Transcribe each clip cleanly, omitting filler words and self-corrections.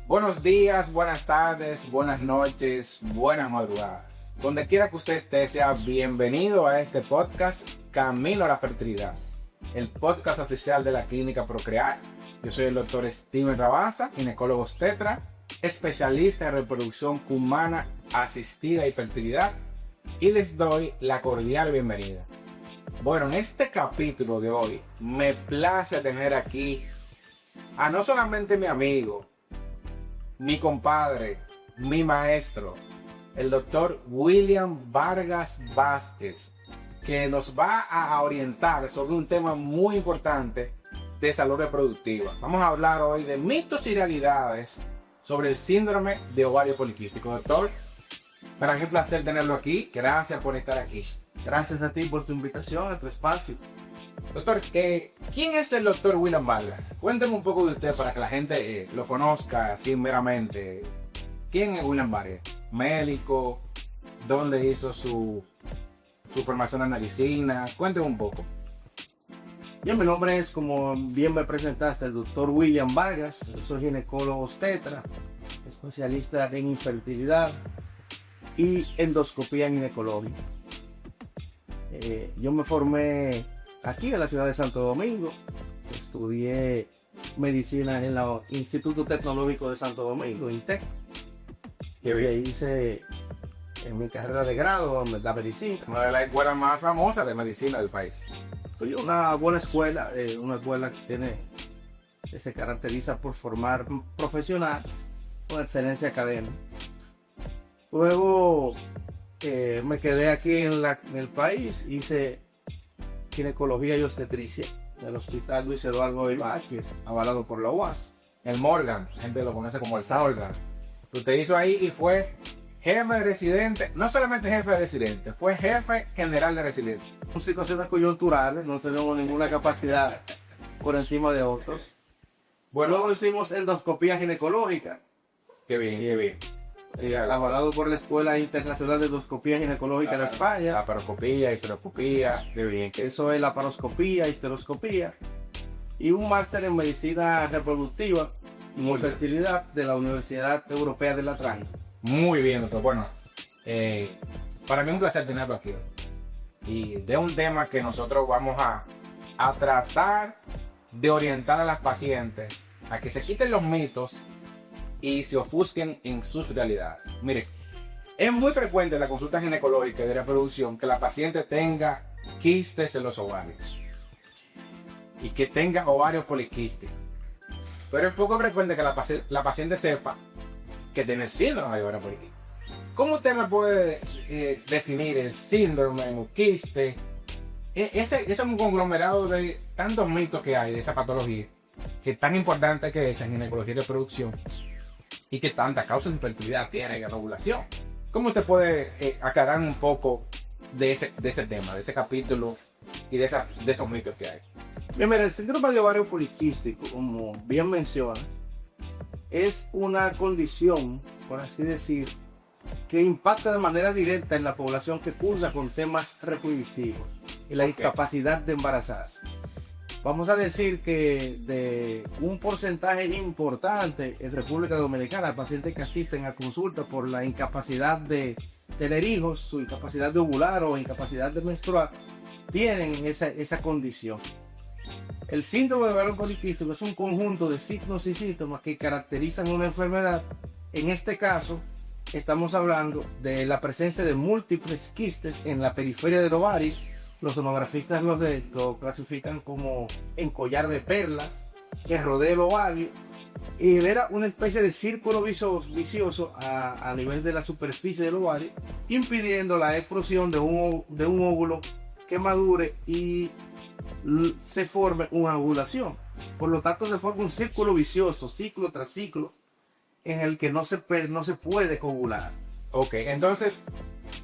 Buenos días, buenas tardes, buenas noches, buenas madrugadas. Donde quiera que usted esté, sea bienvenido a este podcast Camino a la Fertilidad, el podcast oficial de la Clínica Procrear. Yo soy el doctor Steven Rabasa, ginecólogo obstetra, especialista en reproducción humana asistida y fertilidad, y les doy la cordial bienvenida. Bueno, en este capítulo de hoy me place tener aquí a no solamente mi amigo, mi compadre, mi maestro, el doctor William Vargas Vázquez, que nos va a orientar sobre un tema muy importante de salud reproductiva. Vamos a hablar hoy de mitos y realidades sobre el síndrome de ovario poliquístico. Doctor, para mí es un placer tenerlo aquí. Gracias por estar aquí. Gracias a ti por tu invitación a tu espacio. Doctor, ¿quién es el doctor William Vargas? Cuénteme un poco de usted para que la gente lo conozca así meramente. ¿Quién es William Vargas? ¿Médico? ¿Dónde hizo su formación en medicina? Cuénteme un poco. Bien, mi nombre es, como bien me presentaste, el doctor William Vargas. Yo soy ginecólogo obstetra, especialista en infertilidad y endoscopía ginecológica. Yo me formé aquí en la ciudad de Santo Domingo. Estudié medicina en el Instituto Tecnológico de Santo Domingo, INTEC. Y ahí hice en mi carrera de grado la medicina. Una de las escuelas más famosas de medicina del país. Soy una buena escuela, una escuela que se caracteriza por formar profesionales con excelencia académica. Luego me quedé aquí en el país, hice ginecología y obstetricia en el Hospital Luis Eduardo Vázquez, avalado por la UAS. El Morgan, gente lo conoce como el Morgan. Usted hizo ahí y fue jefe de residente, no solamente jefe de residente, fue jefe general de residente. En situaciones coyunturales, no tenemos ninguna capacidad por encima de otros. Bueno, Luego hicimos endoscopía ginecológica. qué bien, qué bien. Avalado por la Escuela Internacional de Endoscopía Ginecológica de España. Laparoscopía, histeroscopía, qué bien. Eso es laparoscopía, histeroscopía. Y un máster en medicina reproductiva y fertilidad de la Universidad Europea de Latrán. Muy bien, doctor. Bueno, para mí es un placer tenerlo aquí. Y de un tema que nosotros vamos a tratar de orientar a las pacientes a que se quiten los mitos y se ofusquen en sus realidades. Mire, es muy frecuente en la consulta ginecológica de reproducción que la paciente tenga quistes en los ovarios y que tenga ovarios poliquísticos. Pero es poco frecuente que la paciente sepa que tiene el síndrome de ovario poliquístico. ¿Cómo usted me puede definir el síndrome o quiste? Ese es un conglomerado de tantos mitos que hay de esa patología, que tan importante que es en ginecología y reproducción, y que tantas causas de infertilidad tiene en la ovulación. ¿Cómo usted puede aclarar un poco de ese tema, de ese capítulo y de esos mitos que hay? Bien, mira, el síndrome de ovario poliquístico, como bien menciona, es una condición, por así decir, que impacta de manera directa en la población que cursa con temas reproductivos y la incapacidad de embarazarse. Vamos a decir que de un porcentaje importante en República Dominicana, pacientes que asisten a consulta por la incapacidad de tener hijos, su incapacidad de ovular o incapacidad de menstruar, tienen esa condición. El síndrome de ovario poliquístico es un conjunto de signos y síntomas que caracterizan una enfermedad. En este caso, estamos hablando de la presencia de múltiples quistes en la periferia del ovario. Los sonografistas lo clasifican como en collar de perlas que rodea el ovario y genera una especie de círculo vicioso a nivel de la superficie del ovario, impidiendo la explosión de un óvulo que madure y se forme una ovulación. Por lo tanto, se forma un círculo vicioso, ciclo tras ciclo, en el que no se puede coagular. Ok, entonces,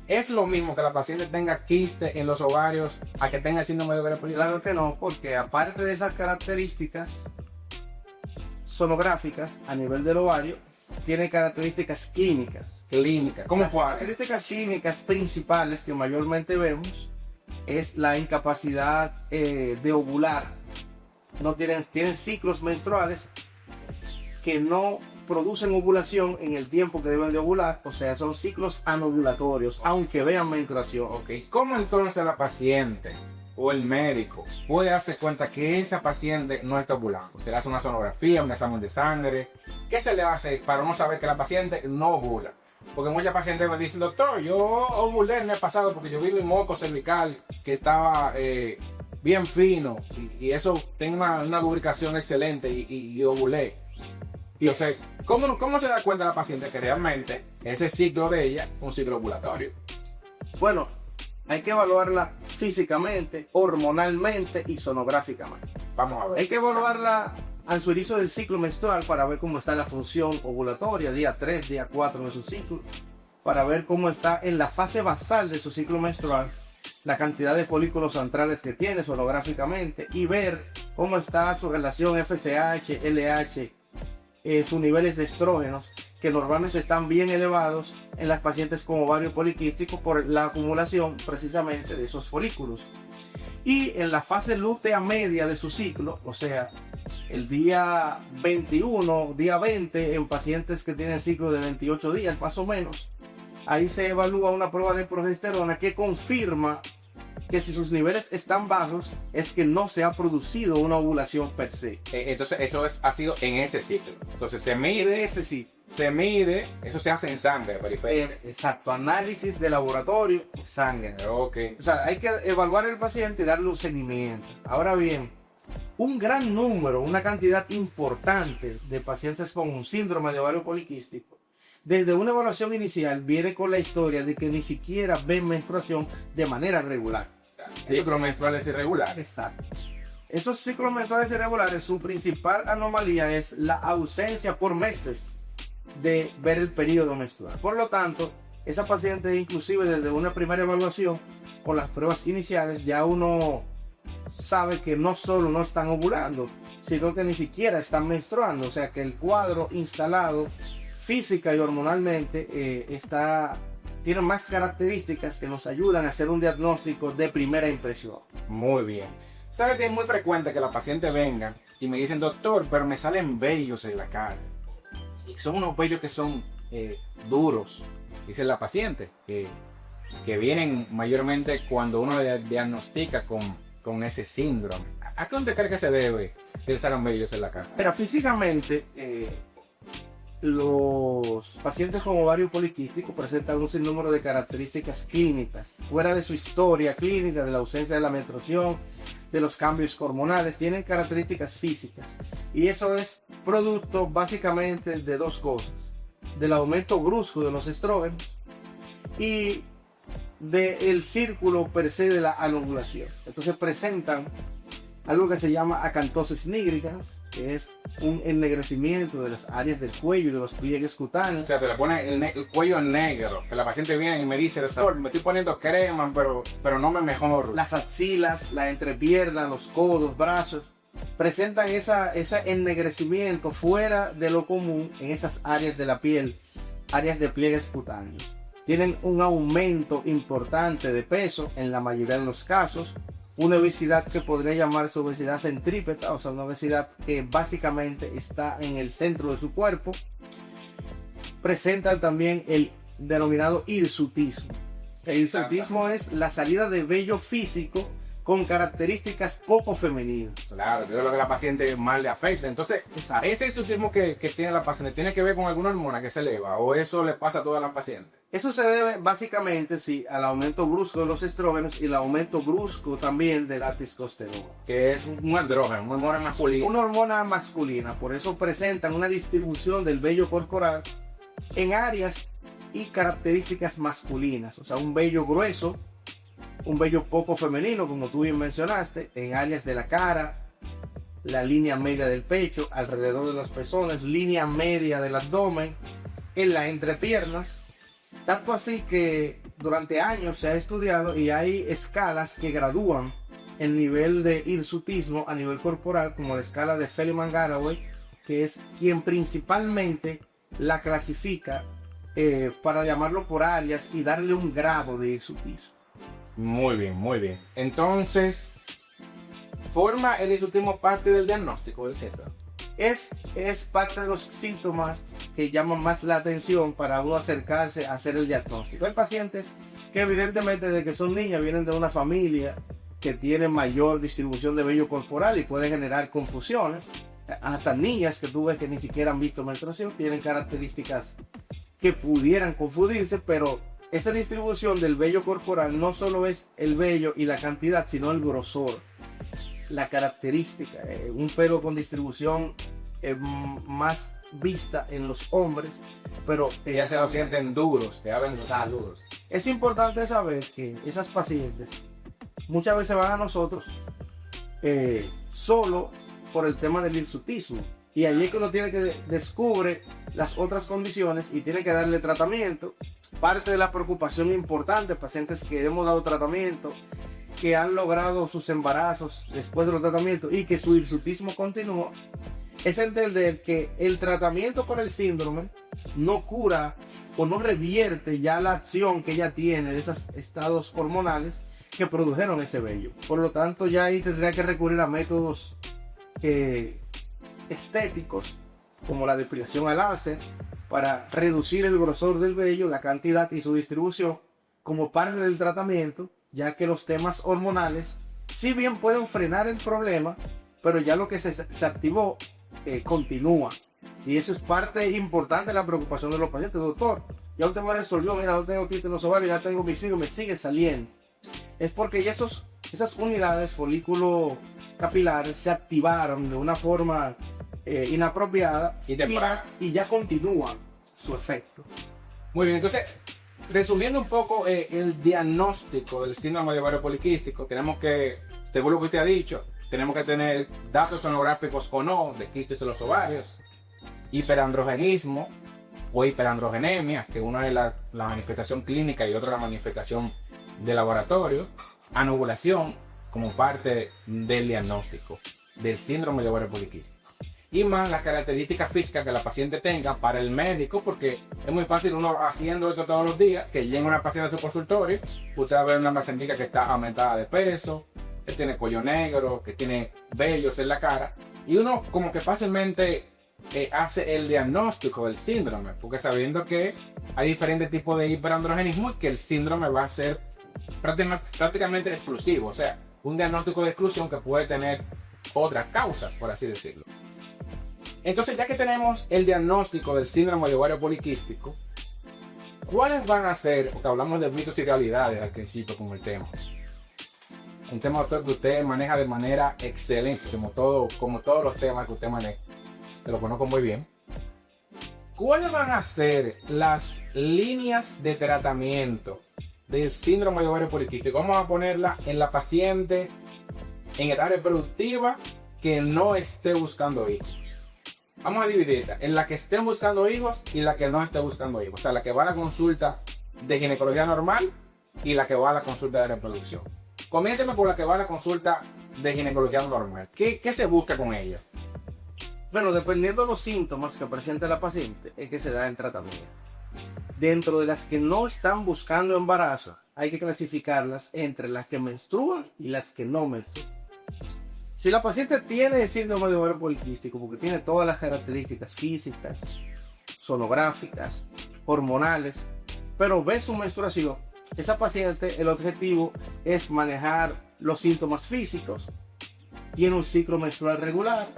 ¿es lo mismo que la paciente tenga quiste en los ovarios a que tenga el síndrome de ovario poliquístico? Claro que no, porque aparte de esas características sonográficas a nivel del ovario, tiene características clínicas. ¿Cómo Las fue? características clínicas principales que mayormente vemos es la incapacidad de ovular. No tienen ciclos menstruales que no producen ovulación en el tiempo que deben de ovular, o sea, son ciclos anovulatorios, aunque vean menstruación. Ok, ¿cómo entonces la paciente o el médico puede darse cuenta que esa paciente no está ovulando? ¿Se le hace una sonografía, un examen de sangre? ¿Qué se le hace para no saber que la paciente no ovula? Porque muchas pacientes me dicen, doctor, yo ovulé el mes pasado porque yo vi mi moco cervical que estaba bien fino y eso tengo una lubricación excelente y ovulé. Y o sea, ¿cómo se da cuenta la paciente que realmente ese ciclo de ella es un ciclo ovulatorio? Bueno, hay que evaluarla físicamente, hormonalmente y sonográficamente. Vamos a ver. Hay que evaluarla al su inicio del ciclo menstrual para ver cómo está la función ovulatoria, día 3, día 4 de su ciclo, para ver cómo está en la fase basal de su ciclo menstrual, la cantidad de folículos antrales que tiene sonográficamente y ver cómo está su relación FSH, LH, sus niveles de estrógenos, que normalmente están bien elevados en las pacientes con ovario poliquístico por la acumulación precisamente de esos folículos. Y en la fase lútea media de su ciclo, o sea, el día 21, día 20, en pacientes que tienen ciclo de 28 días más o menos, ahí se evalúa una prueba de progesterona que confirma que si sus niveles están bajos es que no se ha producido una ovulación per se. Entonces eso ha sido en ese ciclo. Entonces se mide, Ese sí. eso se hace en sangre periférica. Exacto, análisis de laboratorio, sangre. Ok. O sea, hay que evaluar al paciente y darle un seguimiento. Ahora bien, un gran número, una cantidad importante de pacientes con un síndrome de ovario poliquístico, desde una evaluación inicial viene con la historia de que ni siquiera ven menstruación de manera regular. Ciclos menstruales irregulares. Exacto. Esos ciclos menstruales irregulares, su principal anomalía es la ausencia por meses de ver el periodo menstrual. Por lo tanto, esa paciente, inclusive desde una primera evaluación, con las pruebas iniciales, ya uno sabe que no solo no están ovulando, sino que ni siquiera están menstruando. O sea que el cuadro instalado física y hormonalmente tiene más características que nos ayudan a hacer un diagnóstico de primera impresión. Muy bien. ¿Sabes que es muy frecuente que la paciente venga y me dicen, doctor, pero me salen vellos en la cara? Y son unos vellos que son duros, dice la paciente, que vienen mayormente cuando uno le diagnostica con ese síndrome. ¿A qué usted cree que se debe que le salen vellos en la cara? Pero físicamente, los pacientes con ovario poliquístico presentan un sinnúmero de características clínicas, fuera de su historia clínica, de la ausencia de la menstruación, de los cambios hormonales, tienen características físicas. Y eso es producto básicamente de dos cosas: del aumento brusco de los estrógenos y del círculo per se de la anovulación. Entonces presentan algo que se llama acantosis nígricas, que es un ennegrecimiento de las áreas del cuello y de los pliegues cutáneos. O sea, te le pone el cuello negro, que la paciente viene y me dice, doctor, me estoy poniendo crema, pero no me mejoro. Las axilas, la entrepierna, los codos, brazos, presentan ese ennegrecimiento fuera de lo común en esas áreas de la piel, áreas de pliegues cutáneos. Tienen un aumento importante de peso en la mayoría de los casos, una obesidad que podría llamarse obesidad centrípeta, o sea, una obesidad que básicamente está en el centro de su cuerpo. Presentan también el denominado hirsutismo. El hirsutismo es la salida de vello físico con características poco femeninas. Claro, yo creo que a la paciente más le afecta. Entonces, exacto, ese hirsutismo que tiene la paciente, ¿tiene que ver con alguna hormona que se eleva? ¿O eso le pasa a todas las pacientes? Eso se debe básicamente, sí, al aumento brusco de los estrógenos y el aumento brusco también de la testosterona. Que es un andrógeno, una hormona masculina. Una hormona masculina, por eso presentan una distribución del vello corporal en áreas y características masculinas. O sea, un vello grueso, un vello poco femenino, como tú bien mencionaste, en áreas de la cara, la línea media del pecho, alrededor de los pezones, línea media del abdomen, en las entrepiernas. Tanto así que durante años se ha estudiado y hay escalas que gradúan el nivel de hirsutismo a nivel corporal, como la escala de Feliman-Garaway, que es quien principalmente la clasifica para llamarlo por áreas y darle un grado de hirsutismo. Muy bien, muy bien. Entonces, ¿forma el hirsutismo parte del diagnóstico del síndrome? es parte de los síntomas que llaman más la atención para uno acercarse a hacer el diagnóstico. Hay pacientes que evidentemente desde que son niñas vienen de una familia que tiene mayor distribución de vello corporal y puede generar confusiones. Hasta niñas que tú ves que ni siquiera han visto menstruación tienen características que pudieran confundirse, pero esa distribución del vello corporal no solo es el vello y la cantidad, sino el grosor, la característica. Un pelo con distribución más vista en los hombres, pero ya se lo sienten duros, te hablan duros. Es importante saber que esas pacientes muchas veces van a nosotros solo por el tema del hirsutismo, y allí es que uno tiene que descubre las otras condiciones y tiene que darle tratamiento. Parte de la preocupación importante, pacientes que hemos dado tratamiento, que han logrado sus embarazos después de los tratamientos y que su hirsutismo continúa, es entender que el tratamiento para el síndrome no cura o no revierte ya la acción que ella tiene de esos estados hormonales que produjeron ese vello. Por lo tanto, ya ahí tendría que recurrir a métodos estéticos como la depilación al láser para reducir el grosor del vello, la cantidad y su distribución como parte del tratamiento, ya que los temas hormonales si bien pueden frenar el problema, pero ya lo que se activó continúa, y eso es parte importante de la preocupación de los pacientes. Doctor, ya usted me resolvió, mira, no tengo quiste en los ovarios, ya tengo mis hijos, me sigue saliendo. Es porque ya esas unidades folículo capilares se activaron de una forma inapropiada y ya continúan su efecto. Muy bien, entonces, resumiendo un poco el diagnóstico del síndrome de ovario poliquístico, tenemos que, según lo que usted ha dicho, tenemos que tener datos sonográficos o no de quistes en los ovarios, hiperandrogenismo o hiperandrogenemia, que una es la manifestación clínica y otra la manifestación de laboratorio, anovulación como parte del diagnóstico del síndrome de ovario poliquístico, y más las características físicas que la paciente tenga para el médico, porque es muy fácil uno haciendo esto todos los días, que llegue una paciente a su consultorio, usted va a ver una paciente que está aumentada de peso, que tiene cuello negro, que tiene vellos en la cara, y uno como que fácilmente hace el diagnóstico del síndrome, porque sabiendo que hay diferentes tipos de hiperandrogenismo y que el síndrome va a ser prácticamente exclusivo, o sea, un diagnóstico de exclusión que puede tener otras causas, por así decirlo. Entonces, ya que tenemos el diagnóstico del síndrome de ovario poliquístico, ¿cuáles van a ser? Porque hablamos de mitos y realidades al principio con el tema. Un tema, doctor, que usted maneja de manera excelente, como todos los temas que usted maneja. Te lo conozco muy bien. ¿Cuáles van a ser las líneas de tratamiento del síndrome de ovario poliquístico? Vamos a ponerla en la paciente en edad reproductiva que no esté buscando hijos. Vamos a dividirla en la que estén buscando hijos y la que no esté buscando hijos. O sea, la que va a la consulta de ginecología normal y la que va a la consulta de reproducción. Comiénceme por la que va a la consulta de ginecología normal. ¿Qué se busca con ella? Bueno, dependiendo de los síntomas que presente la paciente, es que se da el tratamiento. Dentro de las que no están buscando embarazo, hay que clasificarlas entre las que menstruan y las que no menstruan. Si la paciente tiene el síndrome de ovario poliquístico, porque tiene todas las características físicas, sonográficas, hormonales, pero ve su menstruación, esa paciente, el objetivo es manejar los síntomas físicos, tiene un ciclo menstrual regular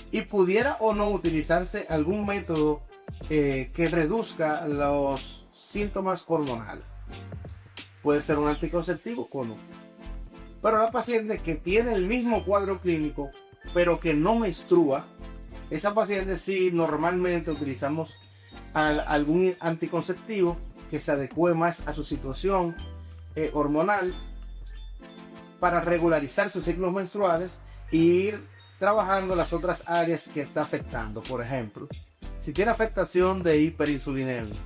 y pudiera o no utilizarse algún método que reduzca los síntomas hormonales. Puede ser un anticonceptivo o no. Pero la paciente que tiene el mismo cuadro clínico, pero que no menstrua, esa paciente sí normalmente utilizamos algún anticonceptivo que se adecue más a su situación hormonal para regularizar sus ciclos menstruales e ir trabajando las otras áreas que está afectando. Por ejemplo, si tiene afectación de hiperinsulinemia,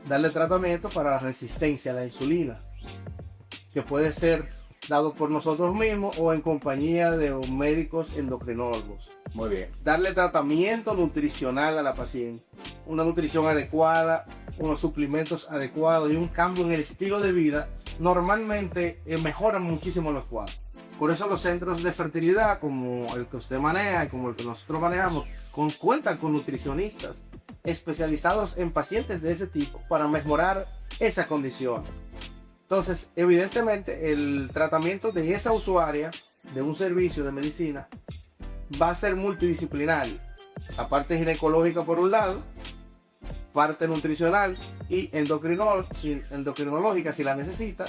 darle tratamiento para la resistencia a la insulina, que puede ser dado por nosotros mismos o en compañía de médicos endocrinólogos. Muy bien. Darle tratamiento nutricional a la paciente, una nutrición adecuada, unos suplementos adecuados y un cambio en el estilo de vida, normalmente mejoran muchísimo los cuadros. Por eso los centros de fertilidad, como el que usted maneja y como el que nosotros manejamos, cuentan con nutricionistas especializados en pacientes de ese tipo para mejorar esa condición. Entonces, evidentemente, el tratamiento de esa usuaria de un servicio de medicina va a ser multidisciplinario. La parte ginecológica por un lado, parte nutricional y endocrinológica si la necesita,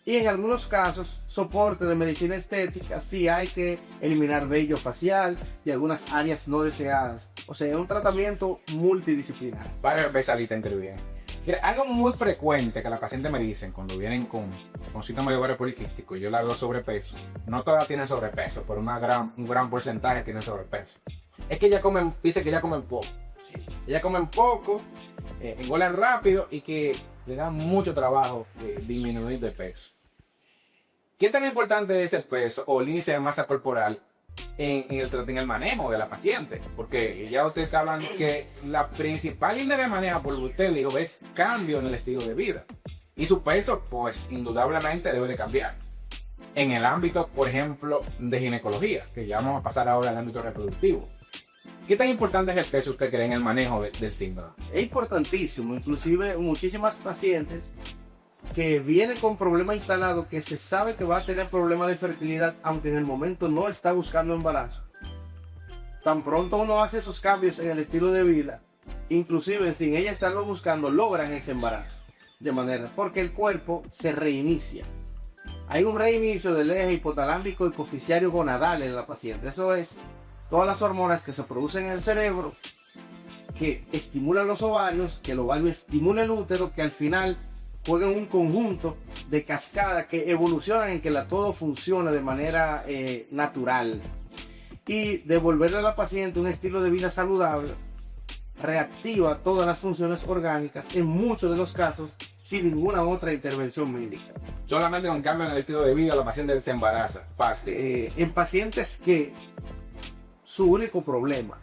y en algunos casos soporte de medicina estética si hay que eliminar vello facial y algunas áreas no deseadas. O sea, es un tratamiento multidisciplinario. Varios especialistas intervienen. Algo muy frecuente que las pacientes me dicen cuando vienen con síndrome de ovario poliquístico, yo la veo sobrepeso. No todas tienen sobrepeso, pero un gran porcentaje tienen sobrepeso. Es que dice que ya comen poco. Sí. Ellas comen poco, engordan rápido y que le da mucho trabajo disminuir de peso. ¿Qué tan importante es el peso o el índice de masa corporal en el manejo de la paciente? Porque ya usted está hablando que la principal línea de manejo, por lo que usted dijo, es cambio en el estilo de vida. Y su peso, pues, indudablemente debe de cambiar. En el ámbito, por ejemplo, de ginecología, que ya vamos a pasar ahora al ámbito reproductivo. ¿Qué tan importante es el peso, usted cree, en el manejo del síndrome? Es importantísimo, inclusive muchísimas pacientes que vienen con problemas instalados, que se sabe que va a tener problemas de fertilidad, aunque en el momento no está buscando embarazo. Tan pronto uno hace esos cambios en el estilo de vida, inclusive sin ella estarlo buscando, logran ese embarazo. De manera, porque el cuerpo se reinicia. Hay un reinicio del eje hipotalámico y coficiario gonadal en la paciente. Eso es todas las hormonas que se producen en el cerebro, que estimulan los ovarios, que el ovario estimula el útero, que al final juegan un conjunto de cascada que evolucionan en que todo funcione de manera natural. Y devolverle a la paciente un estilo de vida saludable reactiva todas las funciones orgánicas, en muchos de los casos sin ninguna otra intervención médica. Solamente con cambio en el estilo de vida la paciente se embaraza. En pacientes que su único problema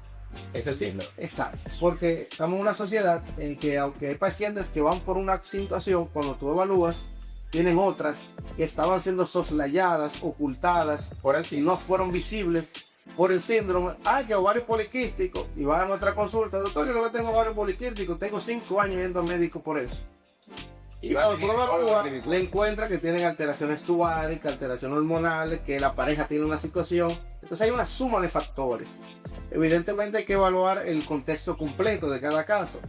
es el síndrome. Exacto, porque estamos en una sociedad en que, aunque hay pacientes que van por una situación, cuando tú evalúas, tienen otras que estaban siendo soslayadas, ocultadas, por el y no fueron visibles por el síndrome. Que ovario poliquístico, y van a nuestra consulta: doctor, yo lo que tengo ovario poliquístico, tengo 5 años yendo al médico por eso. Y cuando tú lo evalúas, le encuentra que tienen alteraciones tubáricas, alteraciones hormonales, que la pareja tiene una situación. Entonces hay una suma de factores. Evidentemente hay que evaluar el contexto completo de cada caso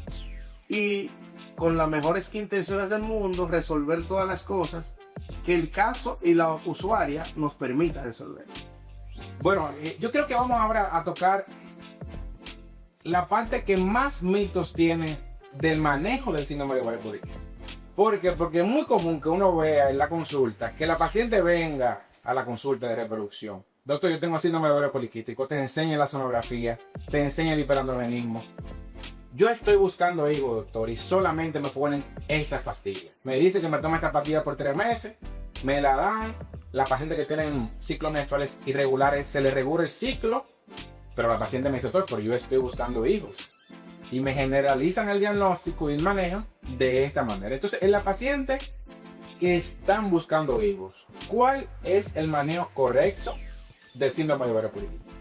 y, con las mejores intenciones del mundo, resolver todas las cosas que el caso y la usuaria nos permita resolver. Bueno, yo creo que vamos ahora a tocar la parte que más mitos tiene del manejo del síndrome de ovario poliquístico. Porque es muy común que uno vea en la consulta que la paciente venga a la consulta de reproducción: doctor, yo tengo síndrome de ovario poliquístico, te enseño la sonografía, te enseño el hiperandrogenismo. Yo estoy buscando hijos, doctor, y solamente me ponen estas pastillas. Me dice que me tome esta pastilla por 3 meses, me la dan. Las pacientes que tienen ciclos menstruales irregulares, se les regula el ciclo, pero la paciente me dice: doctor, pero yo estoy buscando hijos. Y me generalizan el diagnóstico y el manejo de esta manera. Entonces, en la paciente que están buscando hijos, ¿cuál es el manejo correcto del síndrome de ovario poliquístico?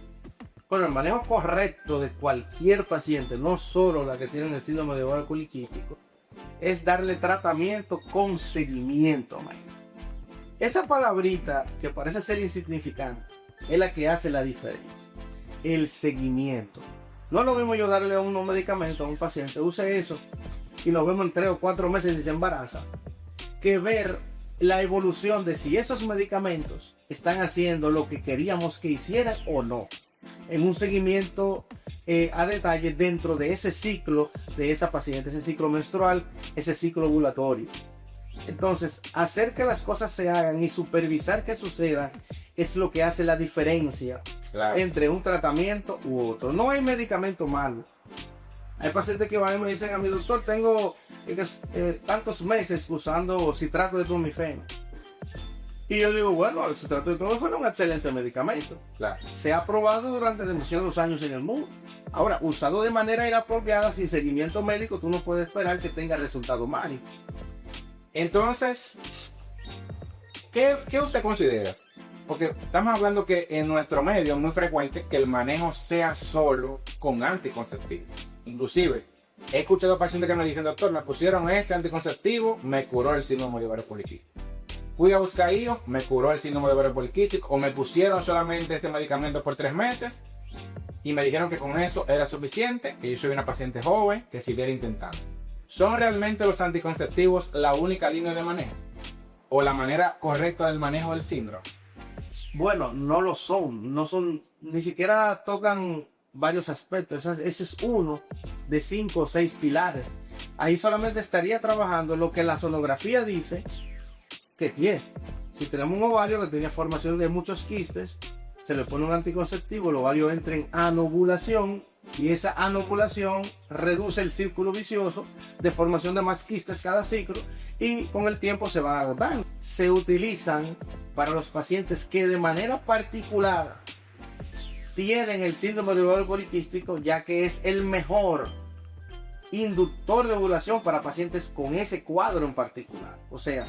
Bueno, el manejo correcto de cualquier paciente, no solo la que tiene el síndrome de ovario poliquístico, es darle tratamiento con seguimiento, man. Esa palabrita que parece ser insignificante es la que hace la diferencia. El seguimiento. No es lo mismo yo darle un medicamento a un paciente, use eso y nos vemos en 3 o 4 meses y se embaraza, que ver la evolución de si esos medicamentos están haciendo lo que queríamos que hicieran o no, en un seguimiento a detalle dentro de ese ciclo de esa paciente, ese ciclo menstrual, ese ciclo ovulatorio. Entonces, hacer que las cosas se hagan y supervisar que sucedan es lo que hace la diferencia, claro, entre un tratamiento u otro. No hay medicamento malo. Hay pacientes que van y me dicen a mi: doctor, tengo tantos meses usando citrato de clomifeno. Y yo digo: bueno, el citrato de clomifeno es un excelente medicamento. Claro. Se ha probado durante demasiados años en el mundo. Ahora, usado de manera inapropiada, sin seguimiento médico, tú no puedes esperar que tenga resultados mágicos. Entonces, ¿qué usted considera porque estamos hablando que en nuestro medio es muy frecuente que el manejo sea solo con anticonceptivos. Inclusive, he escuchado pacientes que me dicen, doctor, me pusieron este anticonceptivo, me curó el síndrome de ovario poliquístico. Fui a buscar IO, me curó el síndrome de ovario poliquístico, o me pusieron solamente este medicamento por 3 meses y me dijeron que con eso era suficiente, que yo soy una paciente joven, que siguiera intentando. ¿Son realmente los anticonceptivos la única línea de manejo? ¿O la manera correcta del manejo del síndrome? Bueno, no lo son, no son, ni siquiera tocan varios aspectos. Ese es uno de 5 o 6 pilares. Ahí solamente estaría trabajando lo que la sonografía dice que tiene. Si tenemos un ovario que tiene formación de muchos quistes, se le pone un anticonceptivo, el ovario entra en anovulación y esa anovulación reduce el círculo vicioso de formación de más quistes cada ciclo y con el tiempo se va agotando. Se utilizan para los pacientes que de manera particular tienen el síndrome de ovario poliquístico, ya que es el mejor inductor de ovulación para pacientes con ese cuadro en particular. O sea,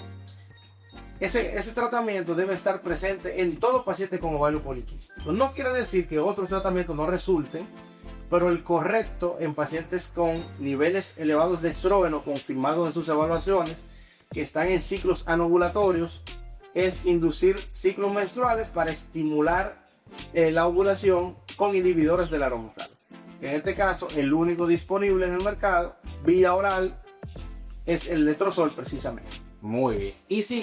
ese tratamiento debe estar presente en todo paciente con ovario poliquístico. No quiere decir que otros tratamientos no resulten, pero el correcto en pacientes con niveles elevados de estrógeno confirmados en sus evaluaciones, que están en ciclos anovulatorios, es inducir ciclos menstruales para estimular la ovulación con inhibidores de la aromatasa. En este caso, el único disponible en el mercado, vía oral, es el letrozol precisamente. Muy bien.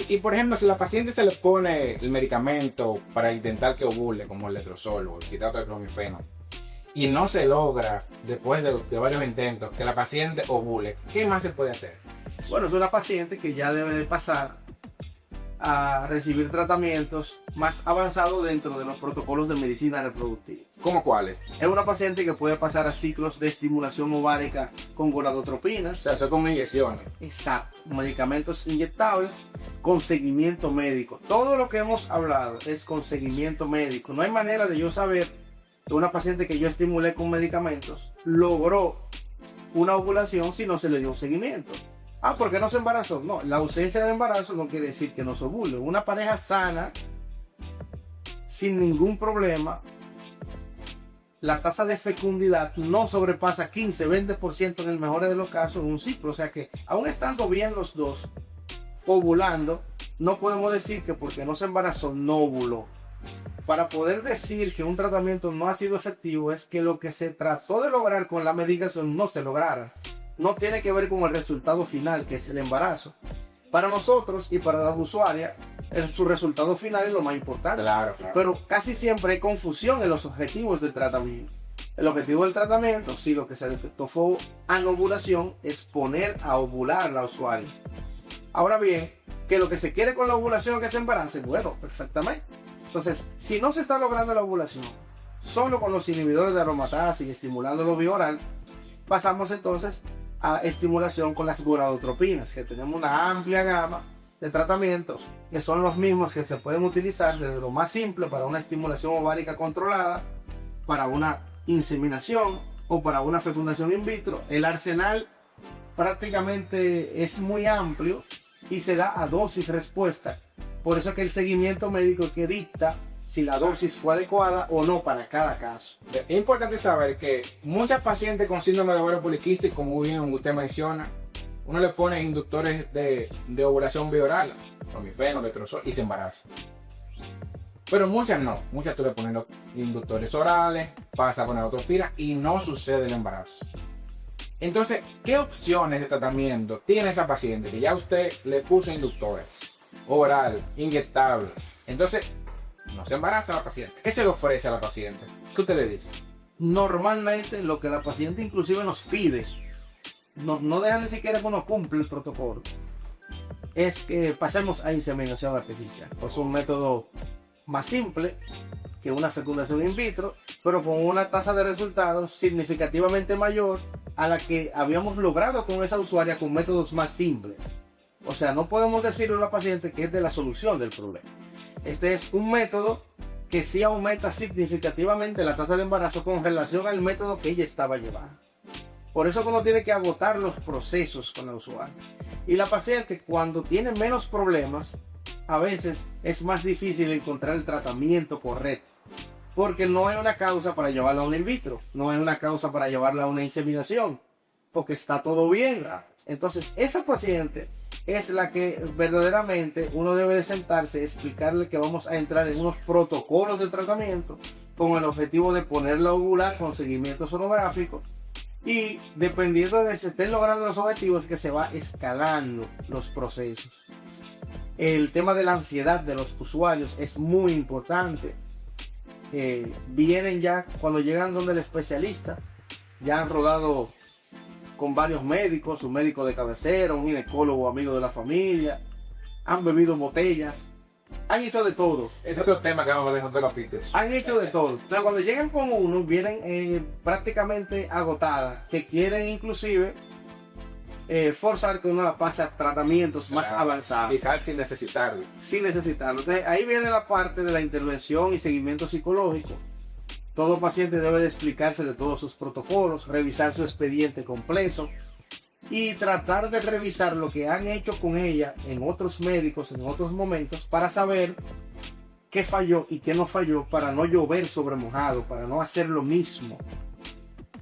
Y por ejemplo, si la paciente se le pone el medicamento para intentar que ovule, como el letrozol o el citrato de clomifeno, y no se logra, después de varios intentos, que la paciente ovule, ¿qué más se puede hacer? Bueno, es una paciente que ya debe de pasar a recibir tratamientos más avanzados dentro de los protocolos de medicina reproductiva. ¿Cómo cuáles? Es una paciente que puede pasar a ciclos de estimulación ovárica con gonadotropinas. O sea, eso con inyecciones. Exacto, medicamentos inyectables con seguimiento médico. Todo lo que hemos hablado es con seguimiento médico. No hay manera de yo saber que una paciente que yo estimulé con medicamentos logró una ovulación si no se le dio un seguimiento. Ah, ¿por qué no se embarazó? No, la ausencia de embarazo no quiere decir que no se ovule. Una pareja sana, sin ningún problema, la tasa de fecundidad no sobrepasa 15-20% en el mejor de los casos en un ciclo. O sea que, aún estando bien los dos, ovulando, no podemos decir que porque no se embarazó, no ovuló. Para poder decir que un tratamiento no ha sido efectivo es que lo que se trató de lograr con la medicación no se lograra. No tiene que ver con el resultado final, que es el embarazo. Para nosotros y para la usuaria, su resultado final es lo más importante. Claro. Pero casi siempre hay confusión en los objetivos del tratamiento. El objetivo del tratamiento, si lo que se detectó fue anovulación, es poner a ovular a la usuaria. Ahora bien, que lo que se quiere con la ovulación es que se embarace, bueno, perfectamente. Entonces, si no se está logrando la ovulación, solo con los inhibidores de aromatasa y estimulándolo vía oral, pasamos entonces a estimulación con las gonadotropinas, que tenemos una amplia gama de tratamientos que son los mismos que se pueden utilizar desde lo más simple para una estimulación ovárica controlada, para una inseminación o para una fecundación in vitro. El arsenal prácticamente es muy amplio y se da a dosis respuesta. Por eso es que el seguimiento médico que dicta si la dosis fue adecuada o no para cada caso. Es importante saber que muchas pacientes con síndrome de ovario poliquístico, como bien usted menciona, uno le pone inductores de ovulación bioral, clomifeno, letrozol, y se embaraza. Pero muchas no. Muchas tú le pones los inductores orales, pasa con gonadotropina y no sucede el embarazo. Entonces, ¿qué opciones de tratamiento tiene esa paciente que ya usted le puso inductores oral, inyectable? Entonces, no se embaraza la paciente. ¿Qué se le ofrece a la paciente? ¿Qué usted le dice? Normalmente lo que la paciente inclusive nos pide, no deja ni siquiera que uno cumpla el protocolo, es que pasemos a inseminación artificial. Es un método más simple que una fecundación in vitro, pero con una tasa de resultados significativamente mayor a la que habíamos logrado con esa usuaria con métodos más simples. O sea, no podemos decirle a una paciente que es de la solución del problema. Este es un método que sí aumenta significativamente la tasa de embarazo con relación al método que ella estaba llevando. Por eso uno tiene que agotar los procesos con la usuaria. Y la paciente, cuando tiene menos problemas, a veces es más difícil encontrar el tratamiento correcto, porque no es una causa para llevarla a un in vitro, no es una causa para llevarla a una inseminación, porque está todo bien. Entonces esa paciente es la que verdaderamente uno debe de sentarse, explicarle que vamos a entrar en unos protocolos de tratamiento con el objetivo de ponerla a ovular con seguimiento sonográfico, y dependiendo de si se estén logrando los objetivos, que se va escalando los procesos. El tema de la ansiedad de los usuarios es muy importante. Vienen ya, cuando llegan donde el especialista, ya han rodado con varios médicos, un médico de cabecera, un ginecólogo amigo de la familia, han bebido botellas, han hecho de todos. Es otro tema que vamos a dejar de capítulo. Han hecho de todo. Entonces cuando llegan con uno, vienen prácticamente agotadas, que quieren inclusive forzar que uno la pase a tratamientos más avanzados. Quizás sin necesitarlo. Sin necesitarlo. Entonces ahí viene la parte de la intervención y seguimiento psicológico. Todo paciente debe de explicarse de todos sus protocolos, revisar su expediente completo y tratar de revisar lo que han hecho con ella en otros médicos, en otros momentos, para saber qué falló y qué no falló, para no llover sobre mojado, para no hacer lo mismo.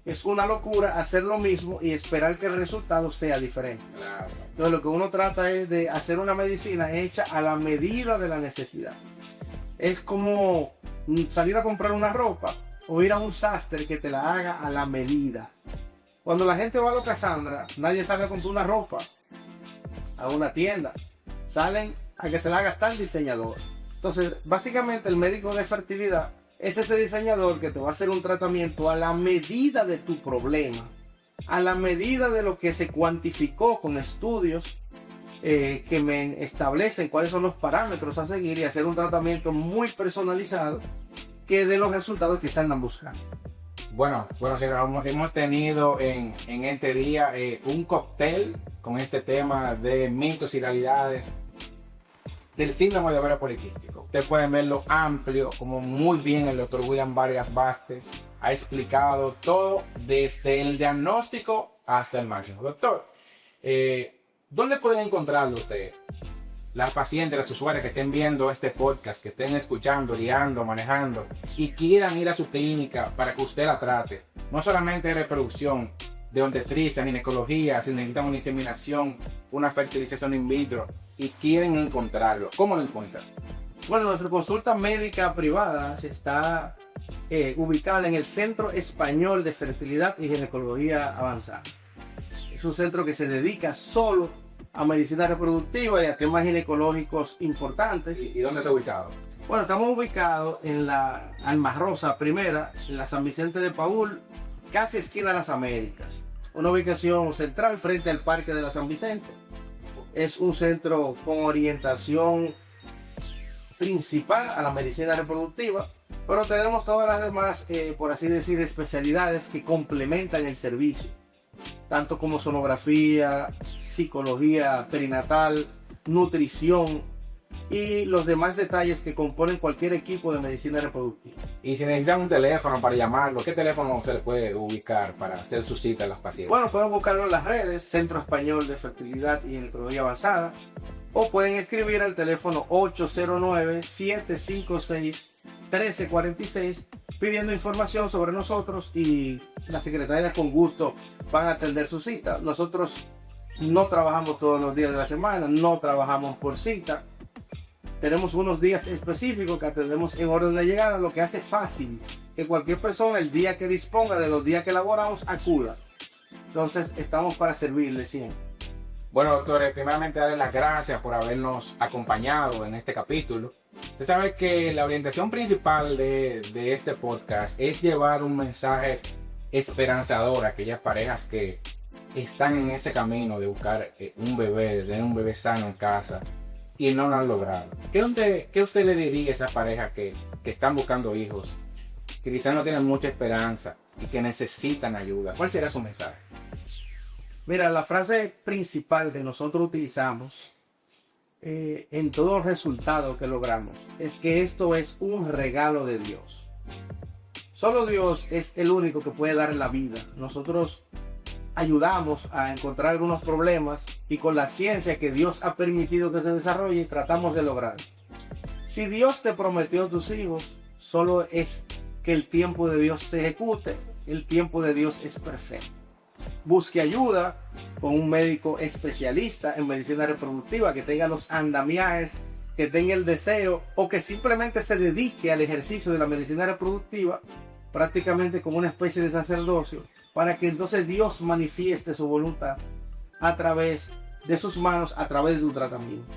Es una locura hacer lo mismo y esperar que el resultado sea diferente. Claro. Entonces lo que uno trata es de hacer una medicina hecha a la medida de la necesidad. Es como salir a comprar una ropa o ir a un sastre que te la haga a la medida. Cuando la gente va a lo Cassandra, nadie sale a comprar una ropa a una tienda. Salen a que se la haga tal diseñador. Entonces, básicamente el médico de fertilidad es ese diseñador que te va a hacer un tratamiento a la medida de tu problema, a la medida de lo que se cuantificó con estudios que me establecen cuáles son los parámetros a seguir, y hacer un tratamiento muy personalizado que dé los resultados que se andan buscando. Bueno, señor, hemos tenido en este día un cóctel con este tema de mitos y realidades del síndrome de ovario poliquístico. Ustedes pueden verlo amplio, como muy bien el doctor William Vargas Bastes ha explicado todo desde el diagnóstico hasta el máximo. Doctor, ¿dónde pueden encontrarlo ustedes? Las pacientes, las usuarias que estén viendo este podcast, que estén escuchando, guiando, manejando y quieran ir a su clínica para que usted la trate. No solamente de reproducción, de obstetricia, ginecología, si necesitan una inseminación, una fertilización in vitro y quieren encontrarlo. ¿Cómo lo encuentran? Bueno, nuestra consulta médica privada está ubicada en el Centro Español de Fertilidad y Ginecología Avanzada. Es un centro que se dedica solo a medicina reproductiva y a temas ginecológicos importantes. ¿Y dónde está ubicado? Bueno, estamos ubicados en la Alma Rosa Primera, en la San Vicente de Paúl, casi esquina de las Américas. Una ubicación central frente al Parque de la San Vicente. Es un centro con orientación principal a la medicina reproductiva, pero tenemos todas las demás, por así decir, especialidades que complementan el servicio, tanto como sonografía, psicología perinatal, nutrición y los demás detalles que componen cualquier equipo de medicina reproductiva. Y si necesitan un teléfono para llamarlo, ¿qué teléfono se le puede ubicar para hacer su cita a los pacientes? Bueno, pueden buscarlo en las redes, Centro Español de Fertilidad y Ginecología Avanzada, o pueden escribir al teléfono 809-756-1346 pidiendo información sobre nosotros, y las secretarias con gusto van a atender su cita. Nosotros no trabajamos todos los días de la semana, no trabajamos por cita. Tenemos unos días específicos que atendemos en orden de llegada, lo que hace fácil que cualquier persona, el día que disponga de los días que elaboramos, acuda. Entonces estamos para servirle siempre. Bueno, doctores, primeramente darles las gracias por habernos acompañado en este capítulo. Usted sabe que la orientación principal de este podcast es llevar un mensaje esperanzador a aquellas parejas que están en ese camino de buscar un bebé, de tener un bebé sano en casa y no lo han logrado. ¿Qué usted le diría a esas parejas que están buscando hijos, que quizás no tienen mucha esperanza y que necesitan ayuda? ¿Cuál será su mensaje? Mira, la frase principal que nosotros utilizamos en todo resultado que logramos es que esto es un regalo de Dios. Solo Dios es el único que puede dar la vida. Nosotros ayudamos a encontrar algunos problemas y con la ciencia que Dios ha permitido que se desarrolle, tratamos de lograr. Si Dios te prometió a tus hijos, solo es que el tiempo de Dios se ejecute. El tiempo de Dios es perfecto. Busque ayuda con un médico especialista en medicina reproductiva que tenga los andamiajes, que tenga el deseo o que simplemente se dedique al ejercicio de la medicina reproductiva prácticamente como una especie de sacerdocio, para que entonces Dios manifieste su voluntad a través de sus manos, a través de su tratamiento.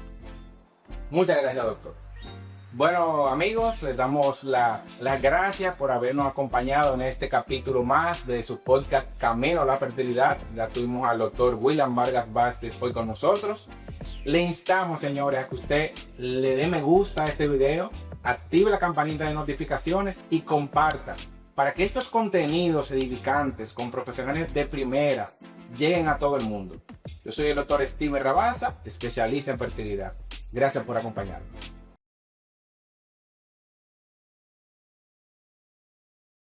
Muchas gracias, doctor. Bueno, amigos, les damos las gracias por habernos acompañado en este capítulo más de su podcast Camino a la Fertilidad. Ya tuvimos al doctor William Vargas Vázquez hoy con nosotros. Le instamos, señores, a que usted le dé me gusta a este video, active la campanita de notificaciones y comparta para que estos contenidos edificantes con profesionales de primera lleguen a todo el mundo. Yo soy el doctor Steven Rabasa, especialista en fertilidad. Gracias por acompañarnos.